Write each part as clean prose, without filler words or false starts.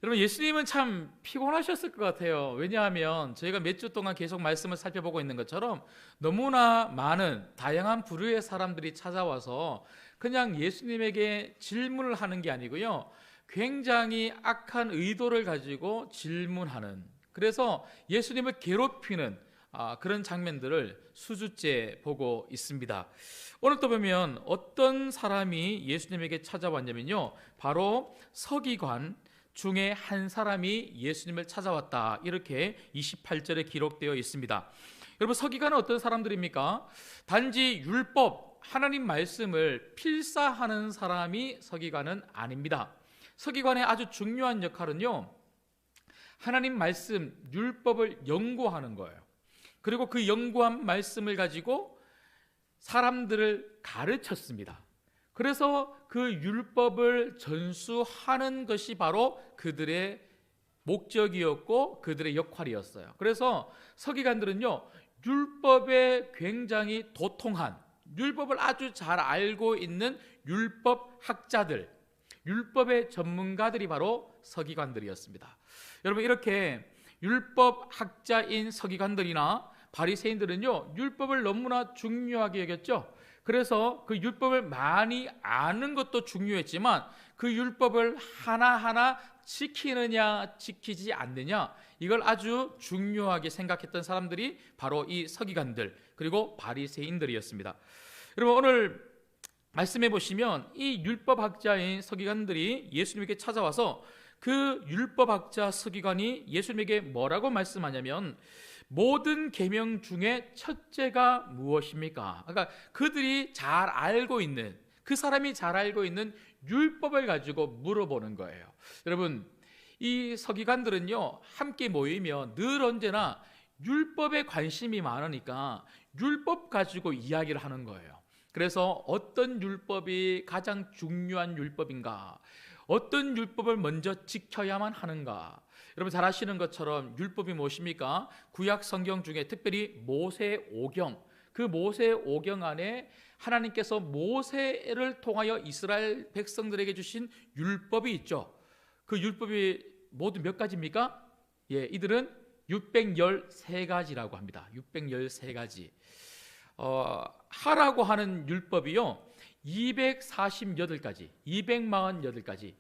여러분, 예수님은 참 피곤하셨을 것 같아요. 왜냐하면 저희가 몇 주 동안 계속 말씀을 살펴보고 있는 것처럼 너무나 많은 다양한 부류의 사람들이 찾아와서 그냥 예수님에게 질문을 하는 게 아니고요, 굉장히 악한 의도를 가지고 질문하는, 그래서 예수님을 괴롭히는 그런 장면들을 수주째 보고 있습니다. 오늘 또 보면 어떤 사람이 예수님에게 찾아왔냐면요, 바로 서기관 중에 한 사람이 예수님을 찾아왔다, 이렇게 28절에 기록되어 있습니다. 여러분, 서기관은 어떤 사람들입니까? 단지 율법, 하나님 말씀을 필사하는 사람이 서기관은 아닙니다. 서기관의 아주 중요한 역할은요, 하나님 말씀, 율법을 연구하는 거예요. 그리고 그 연구한 말씀을 가지고 사람들을 가르쳤습니다. 그래서 그 율법을 전수하는 것이 바로 그들의 목적이었고 그들의 역할이었어요. 그래서 서기관들은요, 율법에 굉장히 도통한, 율법을 아주 잘 알고 있는 율법 학자들, 율법의 전문가들이 바로 서기관들이었습니다. 여러분, 이렇게 율법 학자인 서기관들이나 바리새인들은요, 율법을 너무나 중요하게 여겼죠. 그래서 그 율법을 많이 아는 것도 중요했지만 그 율법을 하나하나 지키느냐 지키지 않느냐, 이걸 아주 중요하게 생각했던 사람들이 바로 이 서기관들, 그리고 바리새인들이었습니다. 여러분, 오늘 말씀해 보시면 이 율법학자인 서기관들이 예수님에게 찾아와서 그 율법학자 서기관이 예수님에게 뭐라고 말씀하냐면, 모든 계명 중에 첫째가 무엇입니까? 그러니까 그들이 잘 알고 있는, 그 사람이 잘 알고 있는 율법을 가지고 물어보는 거예요. 여러분, 이 서기관들은요, 함께 모이면 늘 언제나 율법에 관심이 많으니까 율법 가지고 이야기를 하는 거예요. 그래서 어떤 율법이 가장 중요한 율법인가, 어떤 율법을 먼저 지켜야만 하는가. 여러분, 잘 아시는 것처럼 율법이 무엇입니까? 구약 성경 중에 특별히 모세오경, 그 모세오경 안에 하나님께서 모세를 통하여 이스라엘 백성들에게 주신 율법이 있죠. 그 율법이 모두 몇 가지입니까? 이들은 613가지라고 합니다. 613가지. 하라고 하는 율법이요, 248가지, 248가지,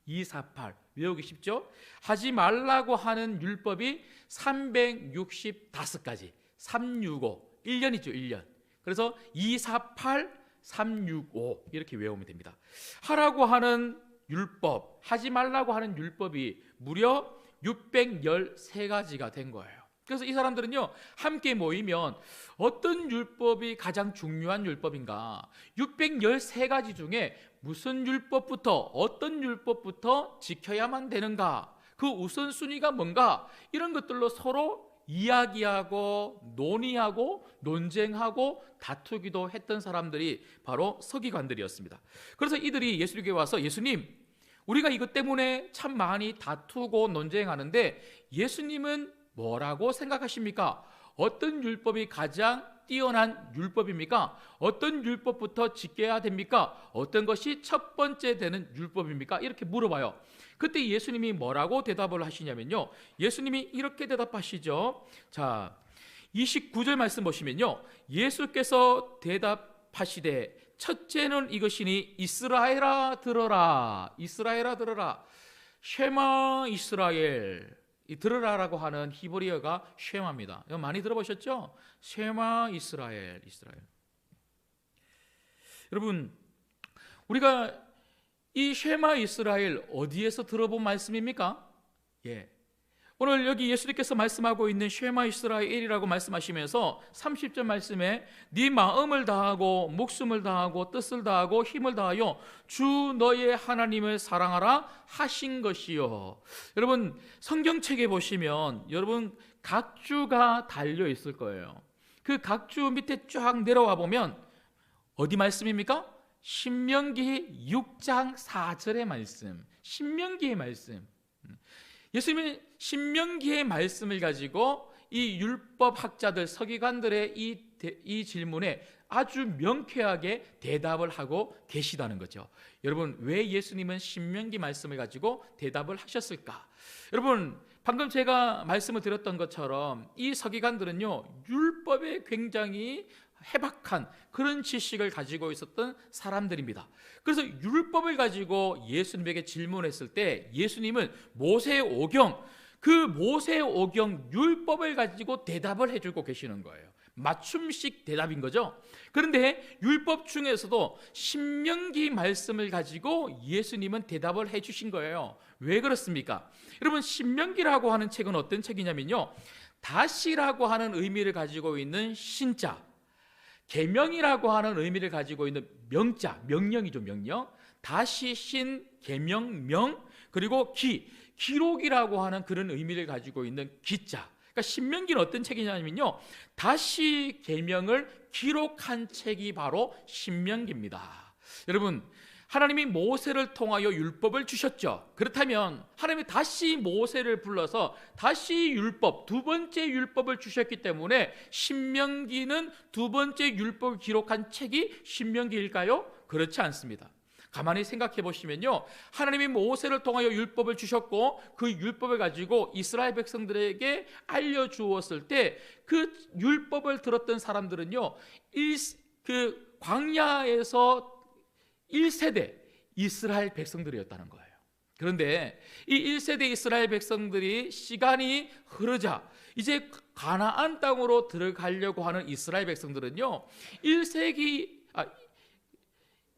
248 외우기 쉽죠? 하지 말라고 하는 율법이 365가지, 365, 1년이죠, 1년. 그래서 248, 365 이렇게 외우면 됩니다. 하라고 하는 율법, 하지 말라고 하는 율법이 무려 613가지가 된 거예요. 그래서 이 사람들은요, 함께 모이면 어떤 율법이 가장 중요한 율법인가, 613가지 중에 무슨 율법부터, 어떤 율법부터 지켜야만 되는가, 그 우선순위가 뭔가, 이런 것들로 서로 이야기하고 논의하고 논쟁하고 다투기도 했던 사람들이 바로 서기관들이었습니다. 그래서 이들이 예수님께 와서, 예수님, 우리가 이것 때문에 참 많이 다투고 논쟁하는데 예수님은 뭐라고 생각하십니까? 어떤 율법이 가장 뛰어난 율법입니까? 어떤 율법부터 지켜야 됩니까? 어떤 것이 첫 번째 되는 율법입니까? 이렇게 물어봐요. 그때 예수님이 뭐라고 대답을 하시냐면요, 예수님이 이렇게 대답하시죠. 자, 29절 말씀 보시면요, 예수께서 대답하시되 첫째는 이것이니 이스라엘아 들어라. 이스라엘아 들어라. 쉐마 이스라엘. 이 들으라라고 하는 히브리어가 쉐마입니다. 이거 많이 들어보셨죠? 쉐마 이스라엘, 이스라엘. 여러분, 우리가 이 쉐마 이스라엘 어디에서 들어본 말씀입니까? 오늘 여기 예수님께서 말씀하고 있는 쉐마 이스라엘이라고 말씀하시면서 30절 말씀에 네 마음을 다하고 목숨을 다하고 뜻을 다하고 힘을 다하여 주 너의 하나님을 사랑하라 하신 것이요. 여러분, 성경책에 보시면 여러분 각주가 달려 있을 거예요. 그 각주 밑에 쫙 내려와 보면 어디 말씀입니까? 신명기 6장 4절의 말씀. 신명기의 말씀. 예수님은 신명기의 말씀을 가지고 이 율법 학자들, 서기관들의 이 질문에 아주 명쾌하게 대답을 하고 계시다는 거죠. 여러분, 왜 예수님은 신명기 말씀을 가지고 대답을 하셨을까? 여러분, 방금 제가 말씀을 드렸던 것처럼 이 서기관들은요, 율법에 굉장히 해박한 그런 지식을 가지고 있었던 사람들입니다. 그래서 율법을 가지고 예수님에게 질문했을 때 예수님은 모세의 오경, 그 모세의 오경 율법을 가지고 대답을 해주고 계시는 거예요. 맞춤식 대답인 거죠. 그런데 율법 중에서도 신명기 말씀을 가지고 예수님은 대답을 해주신 거예요. 왜 그렇습니까? 여러분, 신명기라고 하는 책은 어떤 책이냐면요, 다시라고 하는 의미를 가지고 있는 신자, 계명이라고 하는 의미를 가지고 있는 명자, 명령이죠, 명령. 다시 신, 계명, 명, 그리고 기록이라고 하는 그런 의미를 가지고 있는 기자. 그러니까 신명기는 어떤 책이냐면요, 다시 계명을 기록한 책이 바로 신명기입니다. 여러분, 하나님이 모세를 통하여 율법을 주셨죠. 그렇다면 하나님이 다시 모세를 불러서 다시 율법, 두 번째 율법을 주셨기 때문에 신명기는 두 번째 율법을 기록한 책이 신명기일까요? 그렇지 않습니다. 가만히 생각해 보시면요, 하나님이 모세를 통하여 율법을 주셨고 그 율법을 가지고 이스라엘 백성들에게 알려주었을 때 그 율법을 들었던 사람들은요, 그 광야에서 1세대 이스라엘 백성들이었다는 거예요. 그런데 이 1세대 이스라엘 백성들이 시간이 흐르자 이제 가나안 땅으로 들어가려고 하는 이스라엘 백성들은요,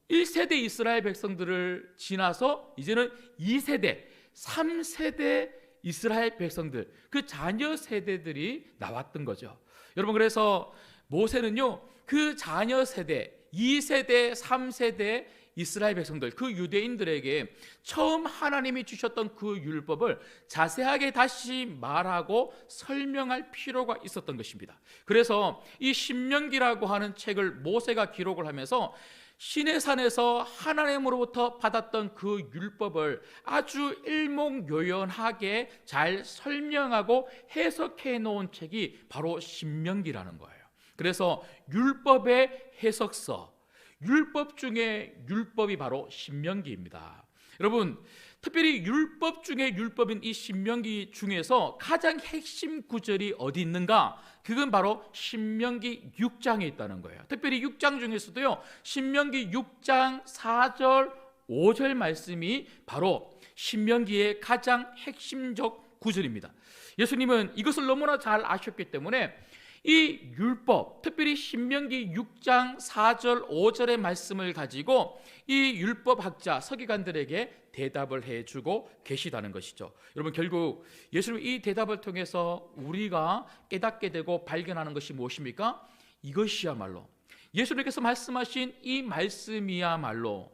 1세대 이스라엘 백성들을 지나서 이제는 2세대, 3세대 이스라엘 백성들, 그 자녀 세대들이 나왔던 거죠. 여러분, 그래서 모세는요, 그 자녀 세대, 2세대, 3세대 이스라엘 백성들, 그 유대인들에게 처음 하나님이 주셨던 그 율법을 자세하게 다시 말하고 설명할 필요가 있었던 것입니다. 그래서 이 신명기라고 하는 책을 모세가 기록을 하면서 시내산에서 하나님으로부터 받았던 그 율법을 아주 일목요연하게 잘 설명하고 해석해 놓은 책이 바로 신명기라는 거예요. 그래서 율법의 해석서, 율법 중에 율법이 바로 신명기입니다. 여러분, 특별히 율법 중에 율법인 이 신명기 중에서 가장 핵심 구절이 어디 있는가? 그건 바로 신명기 6장에 있다는 거예요. 특별히 6장 중에서도요, 신명기 6장 4절 5절 말씀이 바로 신명기의 가장 핵심적 구절입니다. 예수님은 이것을 너무나 잘 아셨기 때문에 이 율법, 특별히 신명기 6장 4절 5절의 말씀을 가지고 이 율법학자 서기관들에게 대답을 해주고 계시다는 것이죠. 여러분, 결국 예수님 이 대답을 통해서 우리가 깨닫게 되고 발견하는 것이 무엇입니까? 이것이야말로 예수님께서 말씀하신 이 말씀이야말로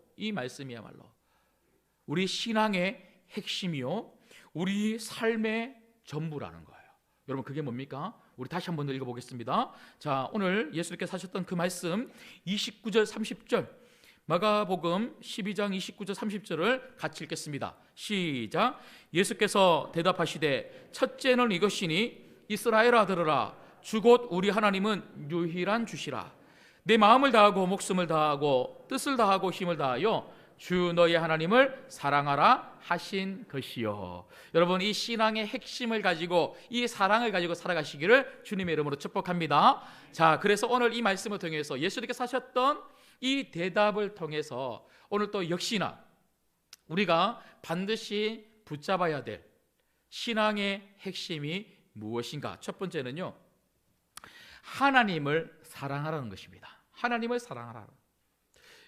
우리 신앙의 핵심이요, 우리 삶의 전부라는 거예요. 여러분, 그게 뭡니까? 우리 다시 한번 읽어보겠습니다. 자, 오늘 예수님께서 하셨던 그 말씀 29절 30절, 마가복음 12장 29절 30절을 같이 읽겠습니다. 시작. 예수께서 대답하시되 첫째는 이것이니 이스라엘아 들으라. 주 곧 우리 하나님은 유일한 주시라. 내 마음을 다하고 목숨을 다하고 뜻을 다하고 힘을 다하여 주 너의 하나님을 사랑하라 하신 것이요. 여러분, 이 신앙의 핵심을 가지고 이 사랑을 가지고 살아가시기를 주님의 이름으로 축복합니다. 자, 그래서 오늘 이 말씀을 통해서 예수님께서 하셨던 이 대답을 통해서 오늘 또 역시나 우리가 반드시 붙잡아야 될 신앙의 핵심이 무엇인가? 첫 번째는요, 하나님을 사랑하라는 것입니다. 하나님을 사랑하라.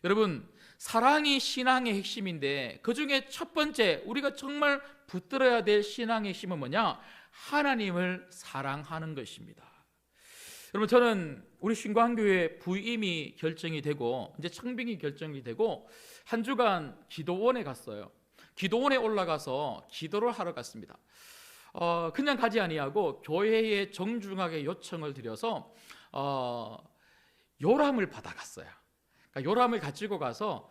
여러분, 사랑이 신앙의 핵심인데 그 중에 첫 번째 우리가 정말 붙들어야 될 신앙의 핵심은 뭐냐? 하나님을 사랑하는 것입니다. 여러분, 저는 우리 신광교회 부임이 결정이 되고 이제 청빙이 결정이 되고 한 주간 기도원에 갔어요. 기도원에 올라가서 기도를 하러 갔습니다. 그냥 가지 아니하고 교회에 정중하게 요청을 드려서 요람을 받아갔어요. 그러니까 요람을 가지고 가서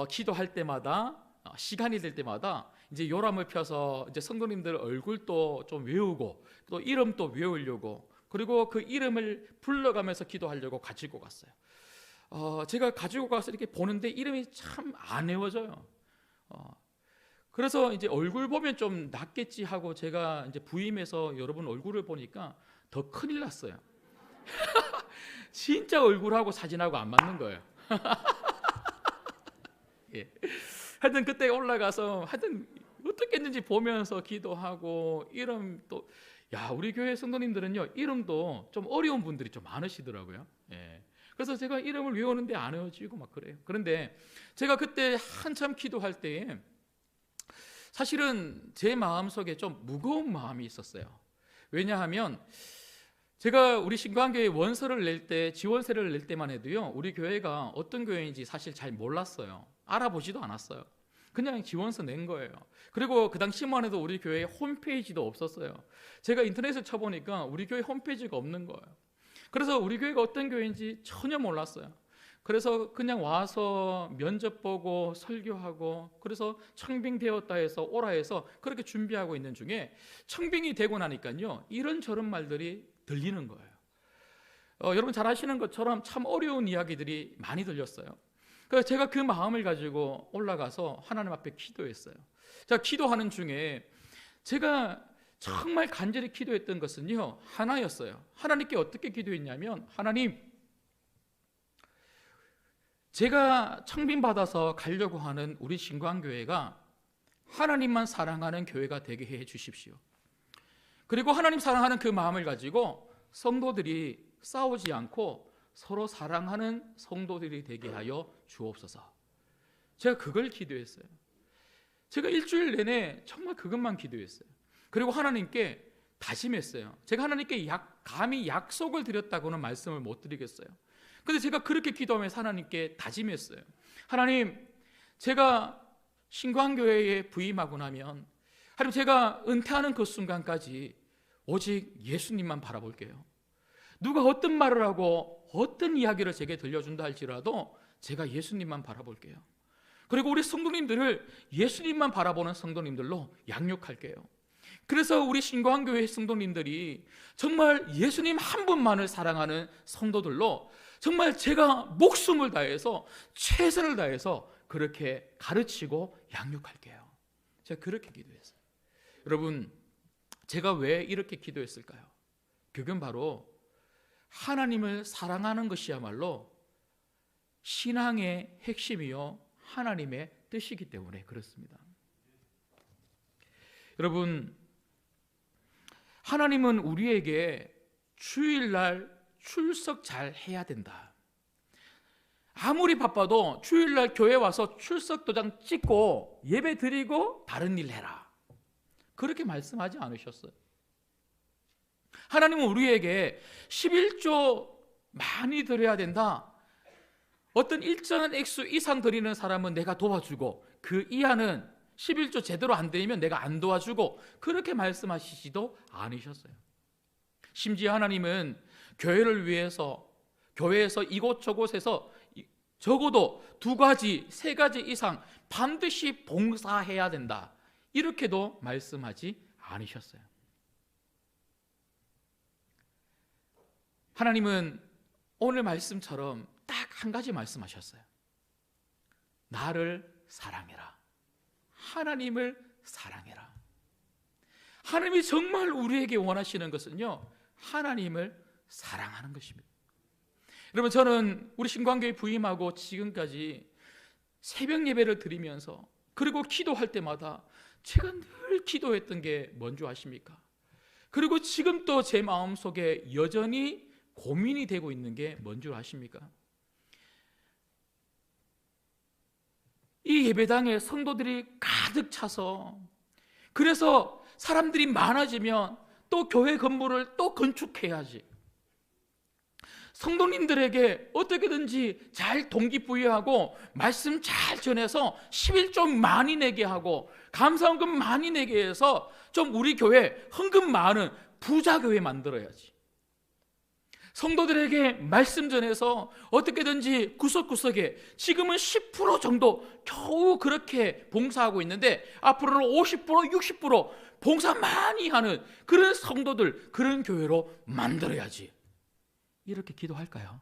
기도할 때마다 시간이 될 때마다 이제 요람을 펴서 이제 성도님들 얼굴도 좀 외우고 또 이름도 외우려고, 그리고 그 이름을 불러가면서 기도하려고 가지고 갔어요. 제가 가지고 가서 이렇게 보는데 이름이 참 안 외워져요. 그래서 이제 얼굴 보면 좀 낫겠지 하고 제가 이제 부임해서 여러분 얼굴을 보니까 더 큰일 났어요. 진짜 얼굴하고 사진하고 안 맞는 거예요. 예. 하여튼 그때 올라가서 하여튼 어떻게 했는지 보면서 기도하고 이름 또 우리 교회 성도님들은요 이름도 좀 어려운 분들이 좀 많으시더라고요. 예. 그래서 제가 이름을 외우는데 안 외워지고 막 그래요. 그런데 제가 그때 한참 기도할 때에 사실은 제 마음속에 좀 무거운 마음이 있었어요. 왜냐하면 제가 우리 신광교회 원서를 낼 때, 지원서를 낼 때만 해도요 우리 교회가 어떤 교회인지 사실 잘 몰랐어요. 알아보지도 않았어요. 그냥 지원서 낸 거예요. 그리고 그 당시만 해도 우리 교회에 홈페이지도 없었어요. 제가 인터넷을 쳐보니까 우리 교회 홈페이지가 없는 거예요. 그래서 우리 교회가 어떤 교회인지 전혀 몰랐어요. 그래서 그냥 와서 면접 보고 설교하고, 그래서 청빙되었다 해서 오라 해서 그렇게 준비하고 있는 중에 청빙이 되고 나니까요 이런저런 말들이 들리는 거예요. 여러분 잘 아시는 것처럼 참 어려운 이야기들이 많이 들렸어요. 그래서 제가 그 마음을 가지고 올라가서 하나님 앞에 기도했어요. 제가 기도하는 중에 제가 정말 간절히 기도했던 것은요 하나였어요. 하나님께 어떻게 기도했냐면, 하나님, 제가 청빙받아서 가려고 하는 우리 신광교회가 하나님만 사랑하는 교회가 되게 해 주십시오. 그리고 하나님 사랑하는 그 마음을 가지고 성도들이 싸우지 않고 서로 사랑하는 성도들이 되게 하여 주옵소서. 제가 그걸 기도했어요. 제가 일주일 내내 정말 그것만 기도했어요. 그리고 하나님께 다짐했어요. 제가 하나님께 감히 약속을 드렸다고는 말씀을 못 드리겠어요. 근데 제가 그렇게 기도하면서 하나님께 다짐했어요. 하나님, 제가 신광교회에 부임하고 나면 하나님, 제가 은퇴하는 그 순간까지 오직 예수님만 바라볼게요. 누가 어떤 말을 하고 어떤 이야기를 제게 들려준다 할지라도 제가 예수님만 바라볼게요. 그리고 우리 성도님들을 예수님만 바라보는 성도님들로 양육할게요. 그래서 우리 신광교회 성도님들이 정말 예수님 한 분만을 사랑하는 성도들로 정말 제가 목숨을 다해서 최선을 다해서 그렇게 가르치고 양육할게요. 제가 그렇게 기도했어요. 여러분, 제가 왜 이렇게 기도했을까요? 그건 바로 하나님을 사랑하는 것이야말로 신앙의 핵심이요 하나님의 뜻이기 때문에 그렇습니다. 여러분, 하나님은 우리에게 주일날 출석 잘 해야 된다. 아무리 바빠도 주일날 교회 와서 출석 도장 찍고 예배 드리고 다른 일 해라. 그렇게 말씀하지 않으셨어요. 하나님은 우리에게 11조 많이 드려야 된다. 어떤 일정한 액수 이상 드리는 사람은 내가 도와주고 그 이하는 11조 제대로 안 드리면 내가 안 도와주고, 그렇게 말씀하시지도 않으셨어요. 심지어 하나님은 교회를 위해서 교회에서 이곳저곳에서 적어도 2가지, 3가지 이상 반드시 봉사해야 된다. 이렇게도 말씀하지 않으셨어요. 하나님은 오늘 말씀처럼 딱 한 가지 말씀하셨어요. 나를 사랑해라. 하나님을 사랑해라. 하나님이 정말 우리에게 원하시는 것은요, 하나님을 사랑하는 것입니다. 여러분, 저는 우리 신광교회 부임하고 지금까지 새벽 예배를 드리면서 그리고 기도할 때마다 제가 늘 기도했던 게 뭔지 아십니까? 그리고 지금 또 제 마음속에 여전히 고민이 되고 있는 게 뭔지 아십니까? 이 예배당에 성도들이 가득 차서, 그래서 사람들이 많아지면 또 교회 건물을 또 건축해야지, 성도님들에게 어떻게든지 잘 동기부여하고 말씀 잘 전해서 11조 많이 내게 하고 감사헌금 많이 내게 해서 좀 우리 교회 헌금 많은 부자 교회 만들어야지, 성도들에게 말씀 전해서 어떻게든지 구석구석에 지금은 10% 정도 겨우 그렇게 봉사하고 있는데 앞으로는 50%, 60% 봉사 많이 하는 그런 성도들, 그런 교회로 만들어야지. 이렇게 기도할까요?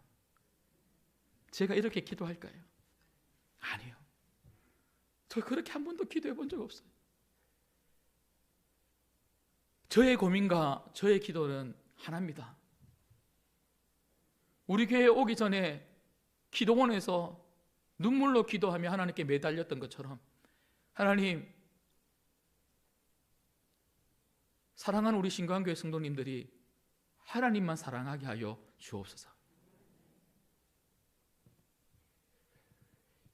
제가 이렇게 기도할까요? 아니요. 저 그렇게 한 번도 기도해 본 적 없어요. 저의 고민과 저의 기도는 하나입니다. 우리 교회에 오기 전에 기도원에서 눈물로 기도하며 하나님께 매달렸던 것처럼, 하나님, 사랑하는 우리 신광교회 성도님들이 하나님만 사랑하게 하여 주옵소서.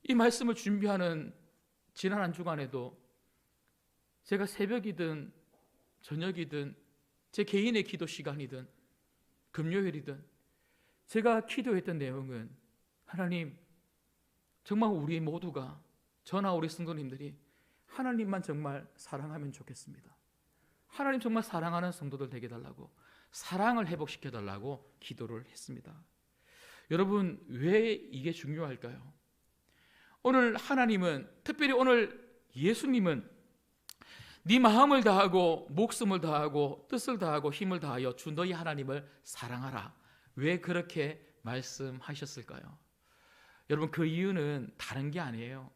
이 말씀을 준비하는 지난 한 주간에도 제가 새벽이든 저녁이든 제 개인의 기도 시간이든 금요일이든 제가 기도했던 내용은, 하나님, 정말 우리 모두가, 저나 우리 성도님들이 하나님만 정말 사랑하면 좋겠습니다. 하나님 정말 사랑하는 성도들 되게 달라고, 사랑을 회복시켜 달라고 기도를 했습니다. 여러분, 왜 이게 중요할까요? 오늘 하나님은, 특별히 오늘 예수님은 네 마음을 다하고 목숨을 다하고 뜻을 다하고 힘을 다하여 주 너희 하나님을 사랑하라. 왜 그렇게 말씀하셨을까요? 여러분, 그 이유는 다른 게 아니에요.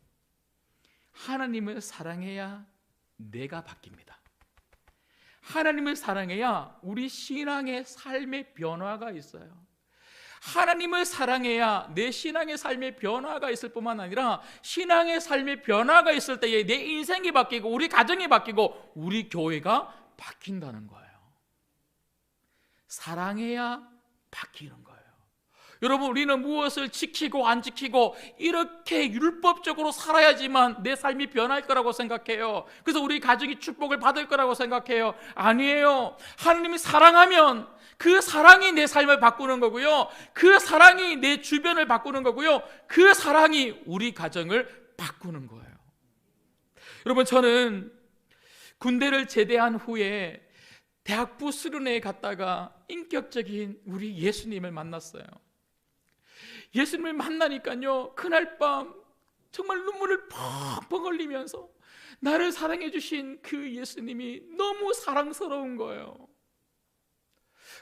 하나님을 사랑해야 내가 바뀝니다. 하나님을 사랑해야 우리 신앙의 삶의 변화가 있어요. 하나님을 사랑해야 내 신앙의 삶의 변화가 있을 뿐만 아니라, 신앙의 삶의 변화가 있을 때에 내 인생이 바뀌고 우리 가정이 바뀌고 우리 교회가 바뀐다는 거예요. 사랑해야 바뀌는 거예요. 여러분, 우리는 무엇을 지키고 안 지키고 이렇게 율법적으로 살아야지만 내 삶이 변할 거라고 생각해요. 그래서 우리 가정이 축복을 받을 거라고 생각해요. 아니에요. 하나님이 사랑하면 그 사랑이 내 삶을 바꾸는 거고요, 그 사랑이 내 주변을 바꾸는 거고요, 그 사랑이 우리 가정을 바꾸는 거예요. 여러분, 저는 군대를 제대한 후에 대학부 수련회에 갔다가 인격적인 우리 예수님을 만났어요. 예수님을 만나니까요, 그날 밤 정말 눈물을 펑펑 흘리면서 나를 사랑해 주신 그 예수님이 너무 사랑스러운 거예요.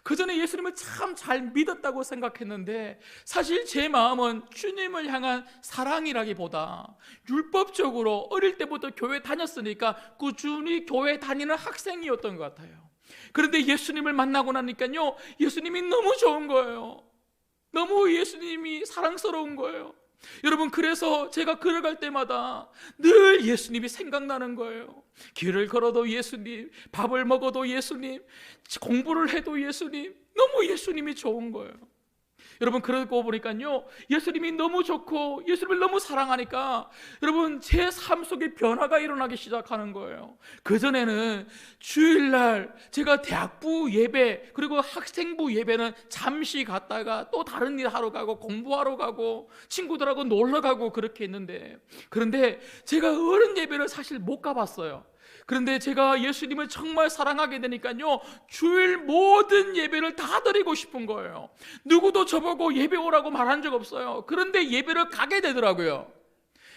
그 전에 예수님을 참 잘 믿었다고 생각했는데, 사실 제 마음은 주님을 향한 사랑이라기보다 율법적으로 어릴 때부터 교회 다녔으니까 꾸준히 교회 다니는 학생이었던 것 같아요. 그런데 예수님을 만나고 나니까요, 예수님이 너무 좋은 거예요. 너무 예수님이 사랑스러운 거예요. 여러분, 그래서 제가 걸어갈 때마다 늘 예수님이 생각나는 거예요. 길을 걸어도 예수님, 밥을 먹어도 예수님, 공부를 해도 예수님, 너무 예수님이 좋은 거예요. 여러분, 그러고 보니까요, 예수님이 너무 좋고 예수님을 너무 사랑하니까 여러분, 제 삶 속에 변화가 일어나기 시작하는 거예요. 그전에는 주일날 제가 대학부 예배 그리고 학생부 예배는 잠시 갔다가 또 다른 일 하러 가고 공부하러 가고 친구들하고 놀러 가고 그렇게 했는데, 그런데 제가 어른 예배를 사실 못 가봤어요. 그런데 제가 예수님을 정말 사랑하게 되니까요, 주일 모든 예배를 다 드리고 싶은 거예요. 누구도 저보고 예배 오라고 말한 적 없어요. 그런데 예배를 가게 되더라고요.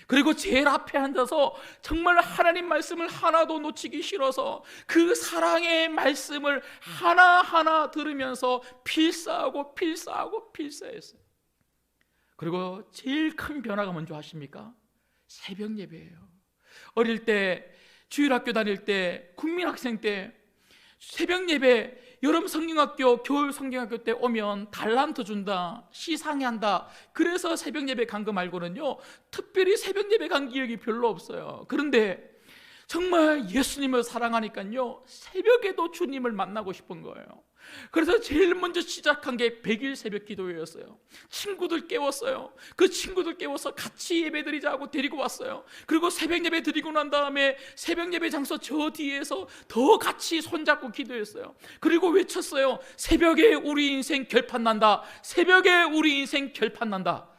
그리고 제일 앞에 앉아서 정말 하나님 말씀을 하나도 놓치기 싫어서 그 사랑의 말씀을 하나하나 들으면서 필사하고 필사하고 필사했어요. 그리고 제일 큰 변화가 뭔지 아십니까? 새벽 예배예요. 어릴 때, 주일학교 다닐 때, 국민학생 때 새벽 예배, 여름 성경학교, 겨울 성경학교 때 오면 달란트 준다, 시상한다. 그래서 새벽 예배 간 거 말고는요, 특별히 새벽 예배 간 기억이 별로 없어요. 그런데 정말 예수님을 사랑하니까요, 새벽에도 주님을 만나고 싶은 거예요. 그래서 제일 먼저 시작한 게 100일 새벽 기도회였어요. 친구들 깨웠어요. 그 친구들 깨워서 같이 예배 드리자고 데리고 왔어요. 그리고 새벽 예배 드리고 난 다음에 새벽 예배 장소 저 뒤에서 더 같이 손잡고 기도했어요. 그리고 외쳤어요. 새벽에 우리 인생 결판 난다. 새벽에 우리 인생 결판 난다.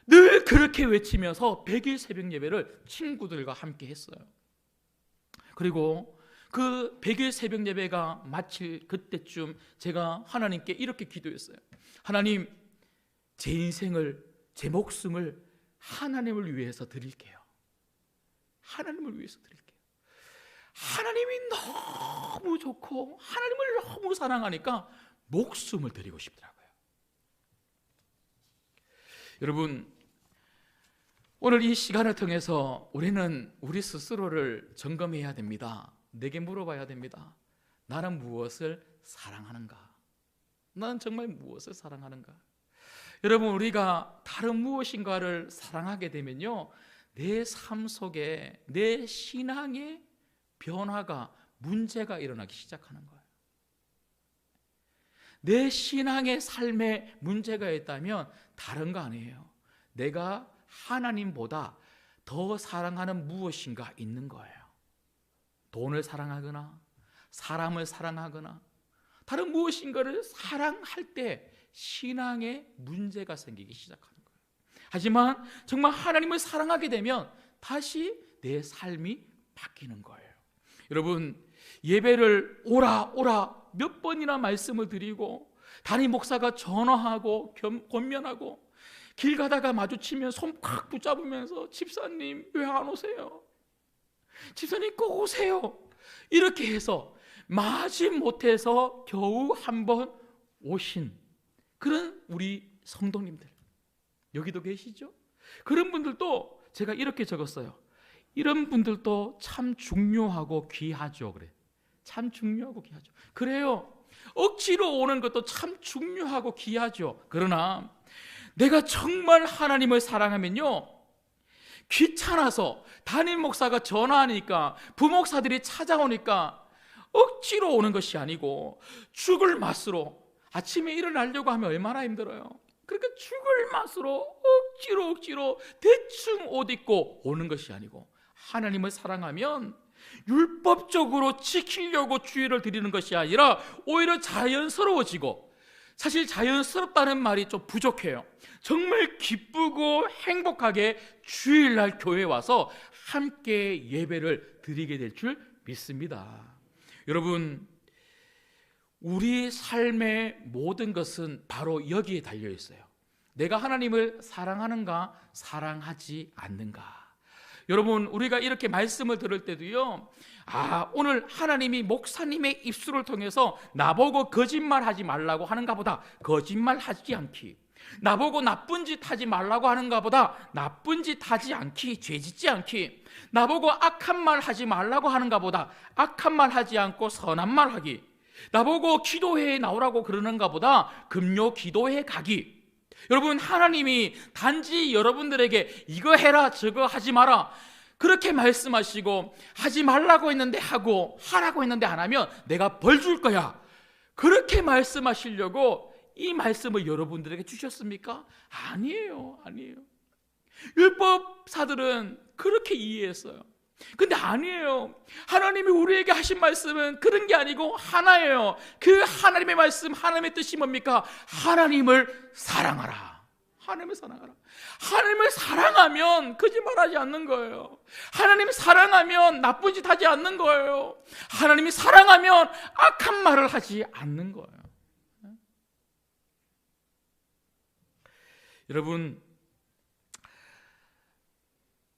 늘 그렇게 외치면서 100일 새벽 예배를 친구들과 함께 했어요. 그리고 그 100일 새벽 예배가 마칠 그때쯤 제가 하나님께 이렇게 기도했어요. 하나님, 제 인생을, 제 목숨을 하나님을 위해서 드릴게요. 하나님을 위해서 드릴게요. 하나님이 너무 좋고 하나님을 너무 사랑하니까 목숨을 드리고 싶더라고요. 여러분, 오늘 이 시간을 통해서 우리는 우리 스스로를 점검해야 됩니다. 내게 물어봐야 됩니다. 나는 무엇을 사랑하는가? 나는 정말 무엇을 사랑하는가? 여러분, 우리가 다른 무엇인가를 사랑하게 되면요, 내 삶 속에 내 신앙의 변화가, 문제가 일어나기 시작하는 거예요. 내 신앙의 삶에 문제가 있다면 다른 거 아니에요. 내가 하나님보다 더 사랑하는 무엇인가 있는 거예요. 돈을 사랑하거나 사람을 사랑하거나 다른 무엇인가를 사랑할 때 신앙에 문제가 생기기 시작하는 거예요. 하지만 정말 하나님을 사랑하게 되면 다시 내 삶이 바뀌는 거예요. 여러분, 예배를 오라 몇 번이나 말씀을 드리고 담임 목사가 전화하고 권면하고 길 가다가 마주치면 손 꽉 붙잡으면서 집사님 왜 안 오세요? 집사님 꼭 오세요. 이렇게 해서 마지못해서 겨우 한 번 오신 그런 우리 성도님들 여기도 계시죠? 그런 분들도 제가 이렇게 적었어요. 이런 분들도 참 중요하고 귀하죠. 그래. 참 중요하고 귀하죠. 그래요. 억지로 오는 것도 참 중요하고 귀하죠. 그러나 내가 정말 하나님을 사랑하면요, 귀찮아서 담임 목사가 전화하니까, 부목사들이 찾아오니까 억지로 오는 것이 아니고 죽을 맛으로, 아침에 일어나려고 하면 얼마나 힘들어요. 그러니까 죽을 맛으로 억지로 대충 옷 입고 오는 것이 아니고, 하나님을 사랑하면 율법적으로 지키려고 주의를 드리는 것이 아니라 오히려 자연스러워지고, 사실 자연스럽다는 말이 좀 부족해요. 정말 기쁘고 행복하게 주일날 교회에 와서 함께 예배를 드리게 될 줄 믿습니다. 여러분, 우리 삶의 모든 것은 바로 여기에 달려 있어요. 내가 하나님을 사랑하는가, 사랑하지 않는가. 여러분, 우리가 이렇게 말씀을 들을 때도요, 오늘 하나님이 목사님의 입술을 통해서 나보고 거짓말하지 말라고 하는가 보다 거짓말하지 않기, 나보고 나쁜 짓 하지 말라고 하는가 보다 나쁜 짓 하지 않기, 죄짓지 않기, 나보고 악한 말 하지 말라고 하는가 보다 악한 말 하지 않고 선한 말 하기, 나보고 기도회에 나오라고 그러는가 보다 금요 기도회에 가기. 여러분, 하나님이 단지 여러분들에게 이거 해라 저거 하지 마라 그렇게 말씀하시고, 하지 말라고 했는데 하고 하라고 했는데 안 하면 내가 벌 줄 거야, 그렇게 말씀하시려고 이 말씀을 여러분들에게 주셨습니까? 아니에요. 율법사들은 그렇게 이해했어요. 근데 아니에요. 하나님이 우리에게 하신 말씀은 그런 게 아니고 하나예요. 그 하나님의 말씀, 하나님의 뜻이 뭡니까? 하나님을 사랑하라. 하나님을 사랑하라. 하나님을 사랑하면 거짓말하지 않는 거예요. 하나님을 사랑하면 나쁜 짓 하지 않는 거예요. 하나님이 사랑하면 악한 말을 하지 않는 거예요. 여러분,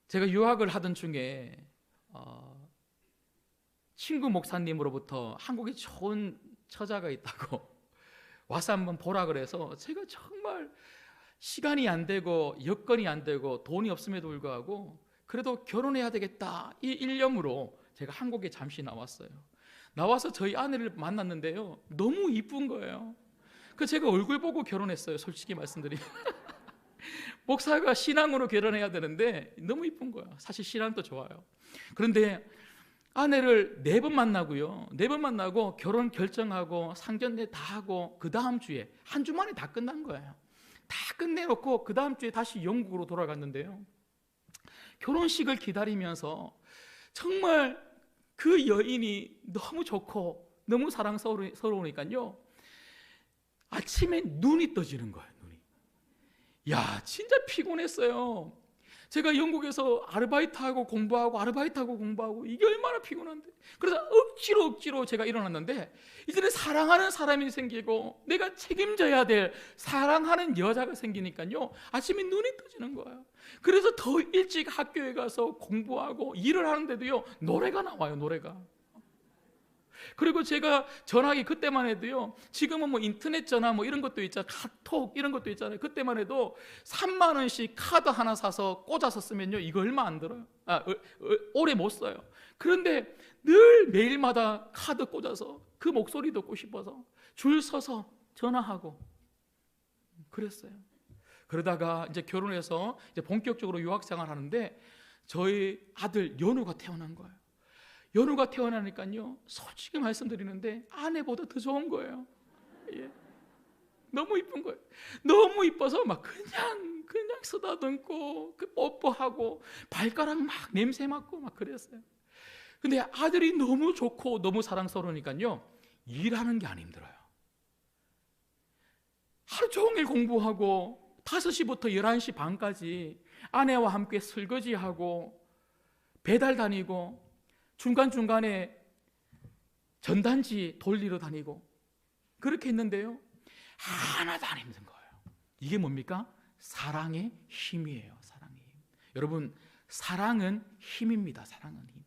제가 유학을 하던 중에 친구 목사님으로부터 한국에 좋은 처자가 있다고 와서 한번 보라 그래서, 제가 정말 시간이 안 되고 여건이 안 되고 돈이 없음에도 불구하고 그래도 결혼해야 되겠다 이 일념으로 제가 한국에 잠시 나왔어요. 나와서 저희 아내를 만났는데요, 너무 이쁜 거예요. 그 제가 얼굴 보고 결혼했어요. 솔직히 말씀드리면 목사가 신앙으로 결혼해야 되는데 너무 이쁜 거예요. 사실 신앙도 좋아요. 그런데 아내를 4번 만나고요, 4번 만나고 결혼 결정하고 상견례 다 하고 그 다음 주에 한 주 만에 다 끝난 거예요. 다 끝내놓고 그 다음 주에 다시 영국으로 돌아갔는데요, 결혼식을 기다리면서 정말 그 여인이 너무 좋고 너무 사랑스러우니까요, 아침에 눈이 떠지는 거예요. 야, 진짜 피곤했어요. 제가 영국에서 아르바이트하고 공부하고 이게 얼마나 피곤한데. 그래서 억지로 제가 일어났는데, 이제는 사랑하는 사람이 생기고 내가 책임져야 될 사랑하는 여자가 생기니까요, 아침에 눈이 떠지는 거예요. 그래서 더 일찍 학교에 가서 공부하고 일을 하는데도요, 노래가 나와요. 노래가. 그리고 제가 전화기 그때만 해도요, 지금은 뭐 인터넷 전화 뭐 이런 것도 있잖아요, 카톡 이런 것도 있잖아요. 그때만 해도 3만 원씩 카드 하나 사서 꽂아서 쓰면요, 이거 얼마 안 들어요. 오래 못 써요. 그런데 늘 매일마다 카드 꽂아서 그 목소리 듣고 싶어서 줄 서서 전화하고 그랬어요. 그러다가 이제 결혼해서 이제 본격적으로 유학생활 하는데 저희 아들 연우가 태어난 거예요. 연우가 태어나니까요, 솔직히 말씀드리는데 아내보다 더 좋은 거예요. 예. 너무 이쁜 거예요. 너무 이뻐서 막 그냥 쓰다듬고 뽀뽀하고 발가락 막 냄새 맡고 막 그랬어요. 근데 아들이 너무 좋고 너무 사랑스러우니까요, 일하는 게 안 힘들어요. 하루 종일 공부하고 5시부터 11시 반까지 아내와 함께 설거지하고 배달 다니고 중간중간에 전단지 돌리러 다니고 그렇게 했는데요, 하나도 안 힘든 거예요. 이게 뭡니까? 사랑의 힘이에요. 사랑의 힘. 여러분, 사랑은 힘입니다. 사랑은 힘.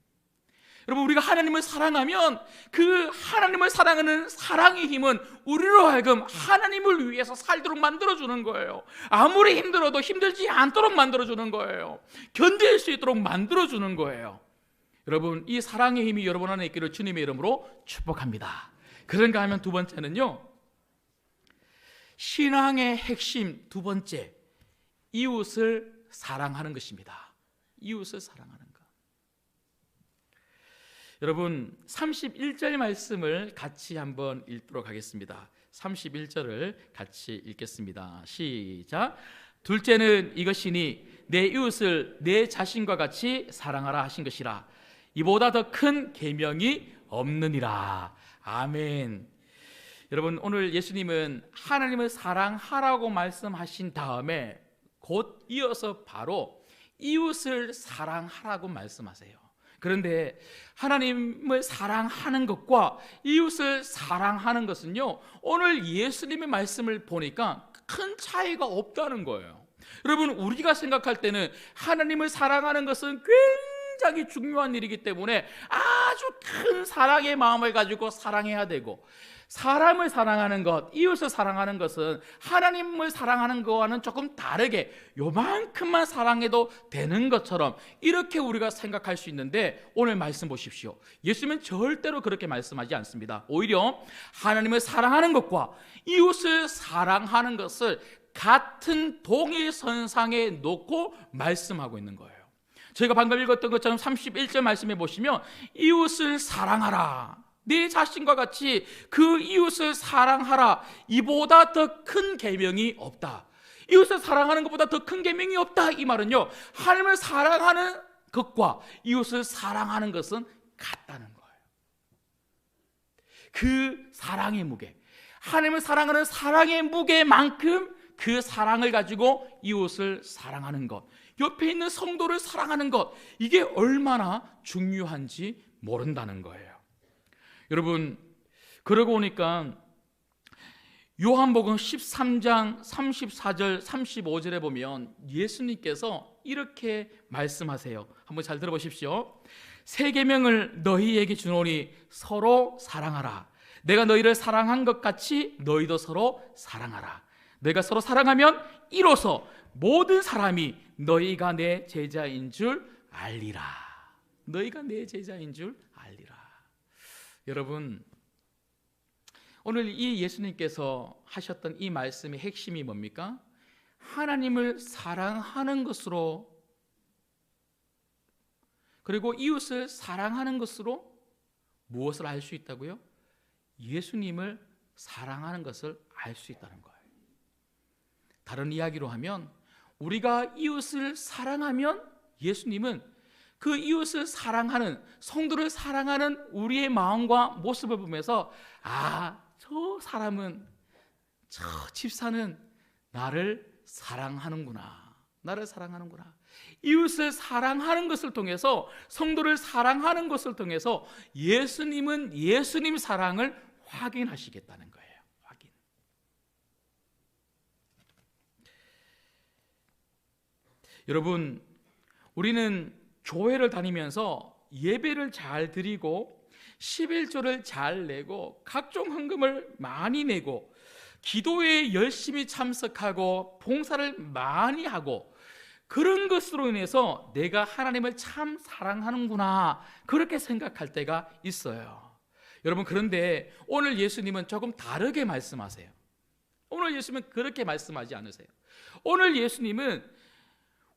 여러분, 우리가 하나님을 사랑하면 그 하나님을 사랑하는 사랑의 힘은 우리로 하여금 하나님을 위해서 살도록 만들어주는 거예요. 아무리 힘들어도 힘들지 않도록 만들어주는 거예요. 견딜 수 있도록 만들어주는 거예요. 여러분, 이 사랑의 힘이 여러분 안에 있기를 주님의 이름으로 축복합니다. 그런가 하면 두 번째는요, 신앙의 핵심 두 번째, 이웃을 사랑하는 것입니다. 이웃을 사랑하는 것. 여러분, 31절 말씀을 같이 한번 읽도록 하겠습니다. 31절을 같이 읽겠습니다. 시작. 둘째는 이것이니 내 이웃을 내 자신과 같이 사랑하라 하신 것이라. 이보다 더 큰 계명이 없느니라. 아멘. 여러분, 오늘 예수님은 하나님을 사랑하라고 말씀하신 다음에 곧 이어서 바로 이웃을 사랑하라고 말씀하세요. 그런데 하나님을 사랑하는 것과 이웃을 사랑하는 것은요, 오늘 예수님의 말씀을 보니까 큰 차이가 없다는 거예요. 여러분, 우리가 생각할 때는 하나님을 사랑하는 것은 굉장히 중요한 일이기 때문에 아주 큰 사랑의 마음을 가지고 사랑해야 되고, 사람을 사랑하는 것, 이웃을 사랑하는 것은 하나님을 사랑하는 것과는 조금 다르게 요만큼만 사랑해도 되는 것처럼 이렇게 우리가 생각할 수 있는데, 오늘 말씀 보십시오. 예수님은 절대로 그렇게 말씀하지 않습니다. 오히려 하나님을 사랑하는 것과 이웃을 사랑하는 것을 같은 동일선상에 놓고 말씀하고 있는 거예요. 저희가 방금 읽었던 것처럼 31절 말씀해 보시면 이웃을 사랑하라, 네 자신과 같이 그 이웃을 사랑하라, 이보다 더 큰 계명이 없다. 이웃을 사랑하는 것보다 더 큰 계명이 없다. 이 말은요, 하나님을 사랑하는 것과 이웃을 사랑하는 것은 같다는 거예요. 그 사랑의 무게, 하나님을 사랑하는 사랑의 무게만큼 그 사랑을 가지고 이웃을 사랑하는 것, 옆에 있는 성도를 사랑하는 것, 이게 얼마나 중요한지 모른다는 거예요. 여러분, 그러고 보니까 요한복음 13장 34절 35절에 보면 예수님께서 이렇게 말씀하세요. 한번 잘 들어보십시오. 새 계명을 너희에게 주노니 서로 사랑하라. 내가 너희를 사랑한 것 같이 너희도 서로 사랑하라. 너희가 서로 사랑하면 이로써 모든 사람이 너희가 내 제자인 줄 알리라. 너희가 내 제자인 줄 알리라. 여러분, 오늘 이 예수님께서 하셨던 이 말씀의 핵심이 뭡니까? 하나님을 사랑하는 것으로, 그리고 이웃을 사랑하는 것으로 무엇을 알 수 있다고요? 예수님을 사랑하는 것을 알 수 있다는 거예요. 다른 이야기로 하면, 우리가 이웃을 사랑하면 예수님은 그 이웃을 사랑하는, 성도를 사랑하는 우리의 마음과 모습을 보면서, 아, 저 사람은, 저 집사는 나를 사랑하는구나, 나를 사랑하는구나. 이웃을 사랑하는 것을 통해서, 성도를 사랑하는 것을 통해서 예수님은 예수님 사랑을 확인하시겠다는 거예요. 확인. 여러분, 우리는 교회를 다니면서 예배를 잘 드리고 11조를 잘 내고 각종 헌금을 많이 내고 기도에 열심히 참석하고 봉사를 많이 하고 그런 것으로 인해서 내가 하나님을 참 사랑하는구나 그렇게 생각할 때가 있어요. 여러분, 그런데 오늘 예수님은 조금 다르게 말씀하세요. 오늘 예수님은 그렇게 말씀하지 않으세요. 오늘 예수님은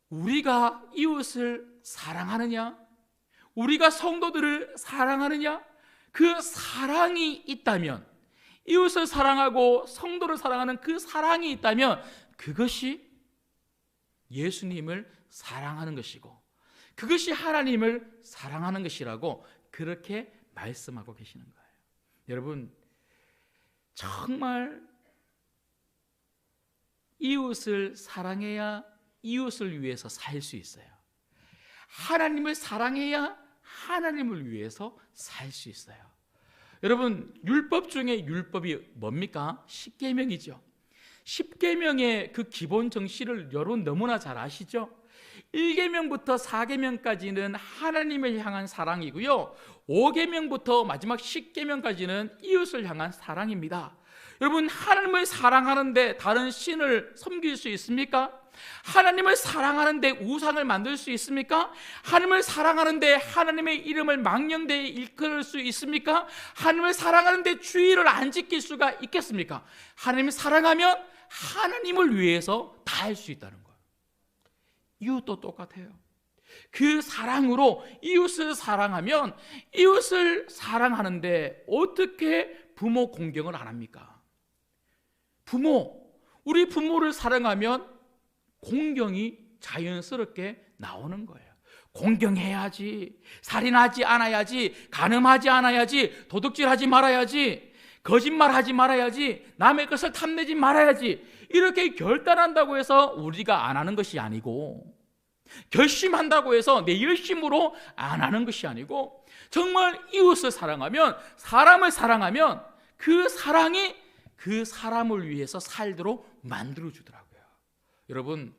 우리가 이웃을 사랑하느냐, 우리가 성도들을 사랑하느냐, 그 사랑이 있다면, 이웃을 사랑하고 성도를 사랑하는 그 사랑이 있다면 그것이 예수님을 사랑하는 것이고 그것이 하나님을 사랑하는 것이라고 그렇게 말씀하고 계시는 거예요. 여러분, 정말 이웃을 사랑해야 이웃을 위해서 살 수 있어요. 하나님을 사랑해야 하나님을 위해서 살 수 있어요. 여러분, 율법 중에 율법이 뭡니까? 십계명이죠. 십계명의 그 기본 정신을 여러분 너무나 잘 아시죠? 1계명부터 4계명까지는 하나님을 향한 사랑이고요, 5계명부터 마지막 10계명까지는 이웃을 향한 사랑입니다. 여러분, 하나님을 사랑하는데 다른 신을 섬길 수 있습니까? 하나님을 사랑하는데 우상을 만들 수 있습니까? 하나님을 사랑하는데 하나님의 이름을 망령되이 일컬을 수 있습니까? 하나님을 사랑하는데 주의를 안 지킬 수가 있겠습니까? 하나님을 사랑하면 하나님을 위해서 다 할 수 있다는 거예요. 이웃도 똑같아요. 그 사랑으로 이웃을 사랑하면 이웃을 사랑하는데 어떻게 부모 공경을 안 합니까? 우리 부모를 사랑하면 공경이 자연스럽게 나오는 거예요. 공경해야지, 살인하지 않아야지, 간음하지 않아야지, 도둑질하지 말아야지, 거짓말하지 말아야지, 남의 것을 탐내지 말아야지, 이렇게 결단한다고 해서 우리가 안 하는 것이 아니고, 결심한다고 해서 내 열심으로 안 하는 것이 아니고, 정말 이웃을 사랑하면, 사람을 사랑하면 그 사랑이 그 사람을 위해서 살도록 만들어주더라고요. 여러분,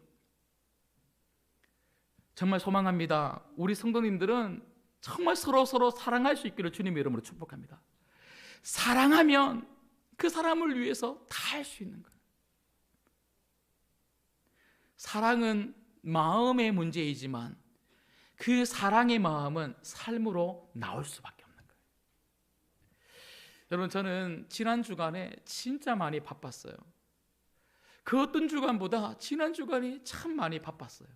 정말 소망합니다. 우리 성도님들은 정말 서로 사랑할 수 있기를 주님의 이름으로 축복합니다. 사랑하면 그 사람을 위해서 다 할 수 있는 거예요. 사랑은 마음의 문제이지만 그 사랑의 마음은 삶으로 나올 수밖에 없는 거예요. 여러분, 저는 지난 주간에 진짜 많이 바빴어요. 그 어떤 주간보다 지난 주간이 참 많이 바빴어요.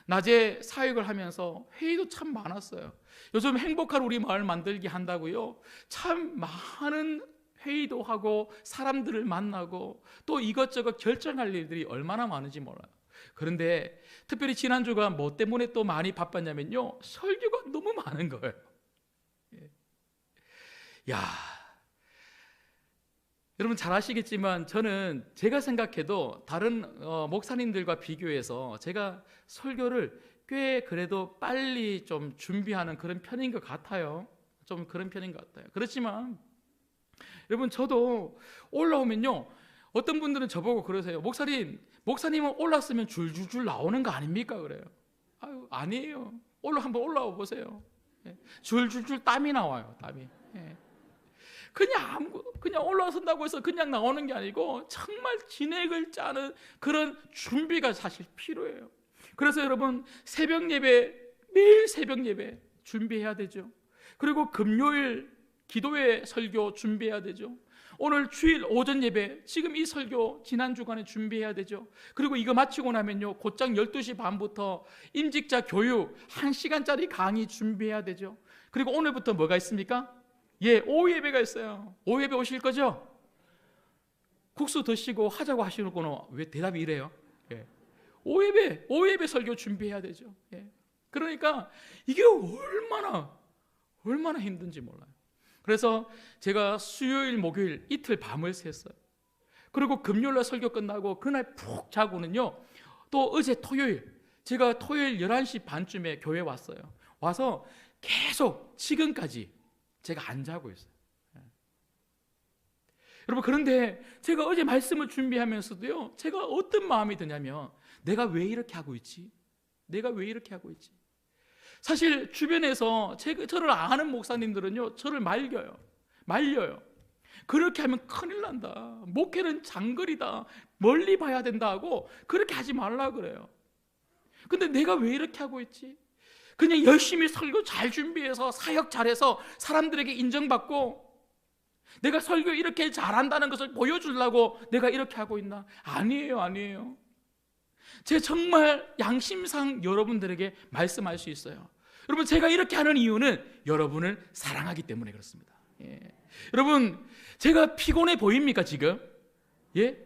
낮에 사역을 하면서 회의도 참 많았어요. 요즘 행복한 우리 마을 만들기 한다고요, 참 많은 회의도 하고 사람들을 만나고 또 이것저것 결정할 일들이 얼마나 많은지 몰라요. 그런데 특별히 지난주가 뭐 때문에 또 많이 바빴냐면요, 설교가 너무 많은 거예요. 야, 여러분 잘 아시겠지만 저는 제가 생각해도 다른 목사님들과 비교해서 제가 설교를 꽤 그래도 빨리 좀 준비하는 그런 편인 것 같아요. 좀 그런 편인 것 같아요. 그렇지만 여러분, 저도 올라오면요, 어떤 분들은 저보고 그러세요. 목사님은 올랐으면 줄줄줄 나오는 거 아닙니까? 그래요. 아유, 아니에요. 한번 올라와 보세요. 줄줄줄 땀이 나와요. 땀이. 그냥 올라선다고 해서 그냥 나오는 게 아니고 정말 진액을 짜는 그런 준비가 사실 필요해요. 그래서 여러분, 새벽 예배, 매일 새벽 예배 준비해야 되죠. 그리고 금요일 기도회 설교 준비해야 되죠. 오늘 주일 오전 예배, 지금 이 설교 지난 주간에 준비해야 되죠. 그리고 이거 마치고 나면요, 곧장 12시 반부터 임직자 교육 1시간짜리 강의 준비해야 되죠. 그리고 오늘부터 뭐가 있습니까? 오후 예배가 있어요. 오후 예배 오실 거죠? 국수 드시고 하자고 하시는 거는 왜 대답이 이래요? 오후 예배 설교 준비해야 되죠. 그러니까 이게 얼마나 힘든지 몰라요. 그래서 제가 수요일, 목요일 이틀 밤을 샜어요. 그리고 금요일날 설교 끝나고 그날 푹 자고는요, 또 어제 토요일, 제가 토요일 11시 반쯤에 교회 왔어요. 와서 계속 지금까지 제가 안 자고 있어요. 여러분, 그런데 제가 어제 말씀을 준비하면서도요, 제가 어떤 마음이 드냐면, 내가 왜 이렇게 하고 있지? 사실 주변에서 저를 아는 목사님들은요, 저를 말려요. 그렇게 하면 큰일 난다, 목회는 장거리다, 멀리 봐야 된다 하고 그렇게 하지 말라 그래요. 근데 내가 왜 이렇게 하고 있지? 그냥 열심히 설교 잘 준비해서 사역 잘해서 사람들에게 인정받고 내가 설교 이렇게 잘한다는 것을 보여주려고 내가 이렇게 하고 있나? 아니에요. 제가 정말 양심상 여러분들에게 말씀할 수 있어요. 여러분, 제가 이렇게 하는 이유는 여러분을 사랑하기 때문에 그렇습니다. 예. 여러분, 제가 피곤해 보입니까 지금? 예?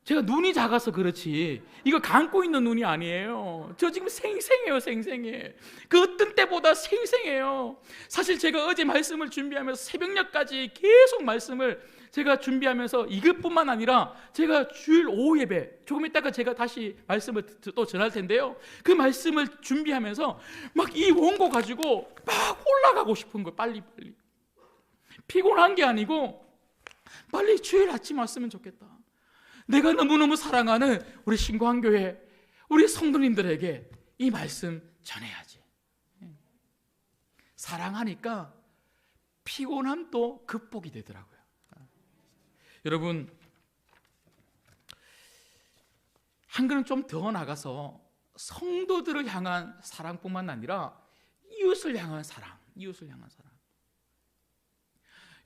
제가 눈이 작아서 그렇지 이거 감고 있는 눈이 아니에요. 저 지금 생생해요. 그 어떤 때보다 생생해요. 사실 제가 어제 말씀을 준비하면서 새벽녘까지 계속 말씀을 제가 준비하면서 이것뿐만 아니라 제가 주일 오후 예배, 조금 있다가 제가 다시 말씀을 또 전할 텐데요, 그 말씀을 준비하면서 막 이 원고 가지고 막 올라가고 싶은 거예요. 빨리 피곤한 게 아니고 빨리 주일 아침 왔으면 좋겠다. 내가 너무너무 사랑하는 우리 신광교회 우리 성도님들에게 이 말씀 전해야지. 사랑하니까 피곤함도 극복이 되더라고요. 여러분, 한 걸음 좀 더 나가서 성도들을 향한 사랑뿐만 아니라 이웃을 향한 사랑.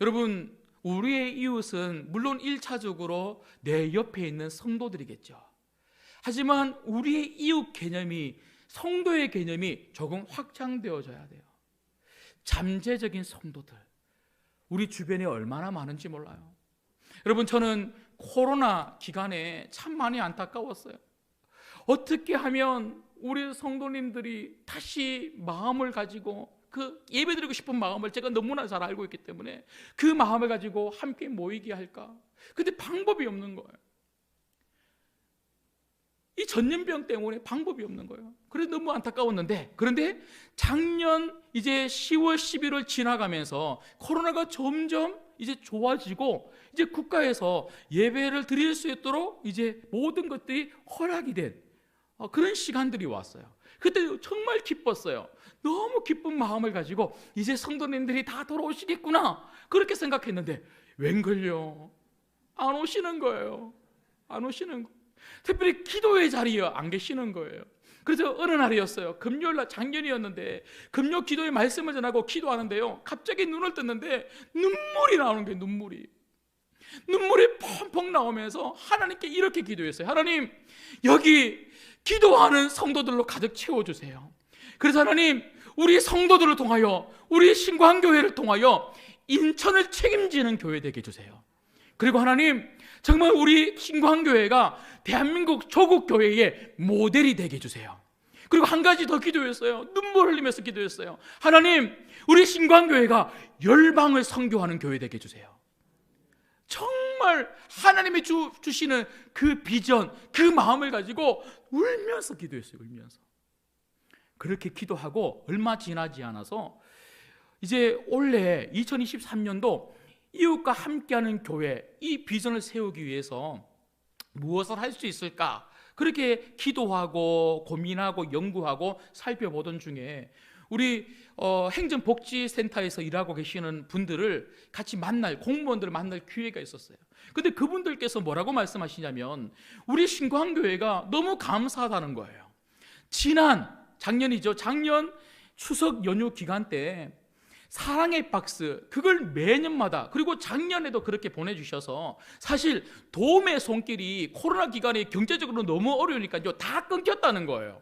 여러분, 우리의 이웃은 물론 1차적으로 내 옆에 있는 성도들이겠죠. 하지만 우리의 이웃 개념이, 성도의 개념이 조금 확장되어져야 돼요. 잠재적인 성도들, 우리 주변에 얼마나 많은지 몰라요. 여러분, 저는 코로나 기간에 참 많이 안타까웠어요. 어떻게 하면 우리 성도님들이 다시 마음을 가지고, 그 예배드리고 싶은 마음을 제가 너무나 잘 알고 있기 때문에 그 마음을 가지고 함께 모이게 할까? 근데 방법이 없는 거예요. 이 전염병 때문에 방법이 없는 거예요. 그래서 너무 안타까웠는데, 그런데 작년 이제 10월 11월 지나가면서 코로나가 점점 이제 좋아지고 이제 국가에서 예배를 드릴 수 있도록 이제 모든 것들이 허락이 된 그런 시간들이 왔어요. 그때 정말 기뻤어요. 너무 기쁜 마음을 가지고 이제 성도님들이 다 돌아오시겠구나 그렇게 생각했는데 웬걸요, 안 오시는 거예요. 특별히 기도의 자리에 안 계시는 거예요. 그래서 어느 날이었어요. 금요일날, 작년이었는데 금요 기도의 말씀을 전하고 기도하는데요, 갑자기 눈을 떴는데 눈물이 나오는 거예요. 눈물이 펑펑 나오면서 하나님께 이렇게 기도했어요. 하나님, 여기 기도하는 성도들로 가득 채워주세요. 그래서 하나님, 우리 성도들을 통하여, 우리 신광교회를 통하여 인천을 책임지는 교회 되게 해주세요. 그리고 하나님, 정말 우리 신광교회가 대한민국 조국교회의 모델이 되게 해주세요. 그리고 한 가지 더 기도했어요. 눈물 흘리면서 기도했어요. 하나님, 우리 신광교회가 열방을 선교하는 교회 되게 해주세요. 정말 하나님이 주시는 그 비전, 그 마음을 가지고 울면서 기도했어요. 그렇게 기도하고 얼마 지나지 않아서 이제 올해 2023년도 이웃과 함께하는 교회, 이 비전을 세우기 위해서 무엇을 할 수 있을까, 그렇게 기도하고 고민하고 연구하고 살펴보던 중에 우리 행정복지센터에서 일하고 계시는 분들을 같이 공무원들을 만날 기회가 있었어요. 근데 그분들께서 뭐라고 말씀하시냐면 우리 신광교회가 너무 감사하다는 거예요. 작년 추석 연휴 기간 때 사랑의 박스, 그걸 매년마다, 그리고 작년에도 그렇게 보내주셔서 사실 도움의 손길이 코로나 기간에 경제적으로 너무 어려우니까요, 다 끊겼다는 거예요.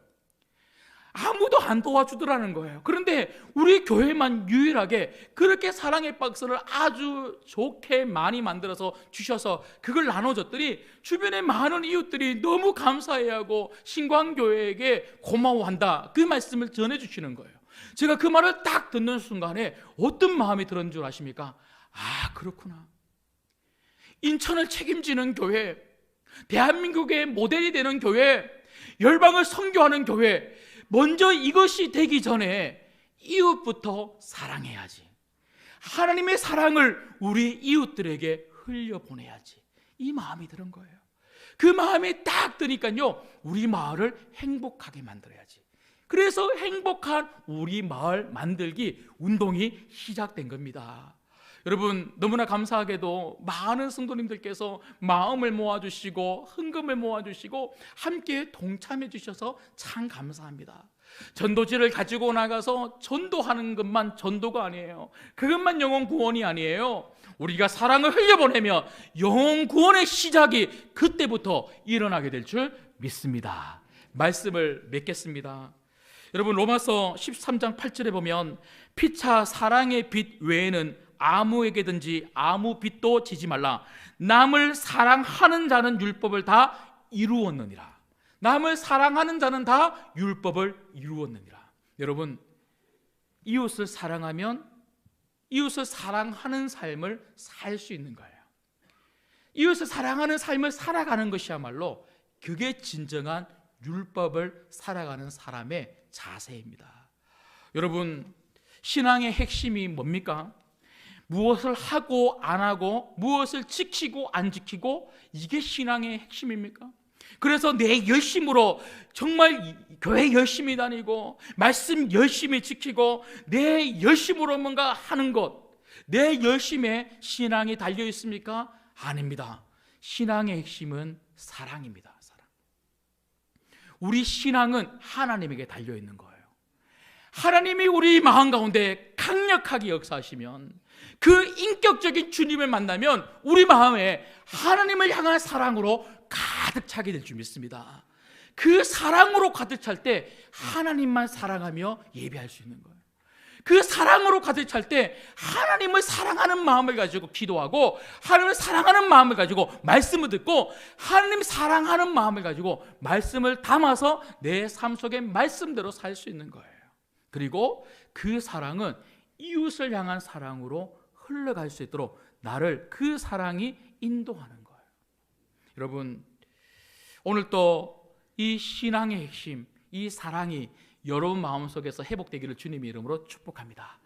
아무도 안 도와주더라는 거예요. 그런데 우리 교회만 유일하게 그렇게 사랑의 박스를 아주 좋게 많이 만들어서 주셔서 그걸 나눠줬더니 주변의 많은 이웃들이 너무 감사해하고 신광교회에게 고마워한다, 그 말씀을 전해주시는 거예요. 제가 그 말을 딱 듣는 순간에 어떤 마음이 들었는 줄 아십니까? 아, 그렇구나. 인천을 책임지는 교회, 대한민국의 모델이 되는 교회, 열방을 선교하는 교회, 먼저 이것이 되기 전에 이웃부터 사랑해야지. 하나님의 사랑을 우리 이웃들에게 흘려보내야지. 이 마음이 드는 거예요. 그 마음이 딱 드니까요, 우리 마을을 행복하게 만들어야지. 그래서 행복한 우리 마을 만들기 운동이 시작된 겁니다. 여러분, 너무나 감사하게도 많은 성도님들께서 마음을 모아주시고 헌금을 모아주시고 함께 동참해 주셔서 참 감사합니다. 전도지를 가지고 나가서 전도하는 것만 전도가 아니에요. 그것만 영혼 구원이 아니에요. 우리가 사랑을 흘려보내며 영혼 구원의 시작이 그때부터 일어나게 될 줄 믿습니다. 말씀을 맺겠습니다. 여러분, 로마서 13장 8절에 보면 피차 사랑의 빛 외에는 아무에게든지 아무 빚도 지지 말라. 남을 사랑하는 자는 율법을 다 이루었느니라. 남을 사랑하는 자는 다 율법을 이루었느니라. 여러분, 이웃을 사랑하면 이웃을 사랑하는 삶을 살 수 있는 거예요. 이웃을 사랑하는 삶을 살아가는 것이야말로 그게 진정한 율법을 살아가는 사람의 자세입니다. 여러분, 신앙의 핵심이 뭡니까? 무엇을 하고 안 하고, 무엇을 지키고 안 지키고, 이게 신앙의 핵심입니까? 그래서 내 열심으로 정말 교회 열심히 다니고 말씀 열심히 지키고 내 열심으로 뭔가 하는 것, 내 열심에 신앙이 달려 있습니까? 아닙니다. 신앙의 핵심은 사랑입니다. 사랑. 우리 신앙은 하나님에게 달려 있는 거예요. 하나님이 우리 마음 가운데 강력하게 역사하시면, 그 인격적인 주님을 만나면 우리 마음에 하나님을 향한 사랑으로 가득 차게 될 줄 믿습니다. 그 사랑으로 가득 찰 때 하나님만 사랑하며 예배할 수 있는 거예요. 그 사랑으로 가득 찰 때 하나님을 사랑하는 마음을 가지고 기도하고, 하나님을 사랑하는 마음을 가지고 말씀을 듣고, 하나님 사랑하는 마음을 가지고 말씀을 담아서 내 삶 속에 말씀대로 살 수 있는 거예요. 그리고 그 사랑은 이웃을 향한 사랑으로 흘러갈 수 있도록 나를 그 사랑이 인도하는 거예요. 여러분, 오늘 또 이 신앙의 핵심, 이 사랑이 여러분 마음속에서 회복되기를 주님의 이름으로 축복합니다.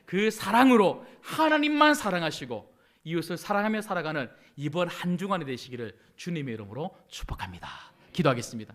그 사랑으로 하나님만 사랑하시고 이웃을 사랑하며 살아가는 이번 한 주간이 되시기를 주님의 이름으로 축복합니다. 기도하겠습니다.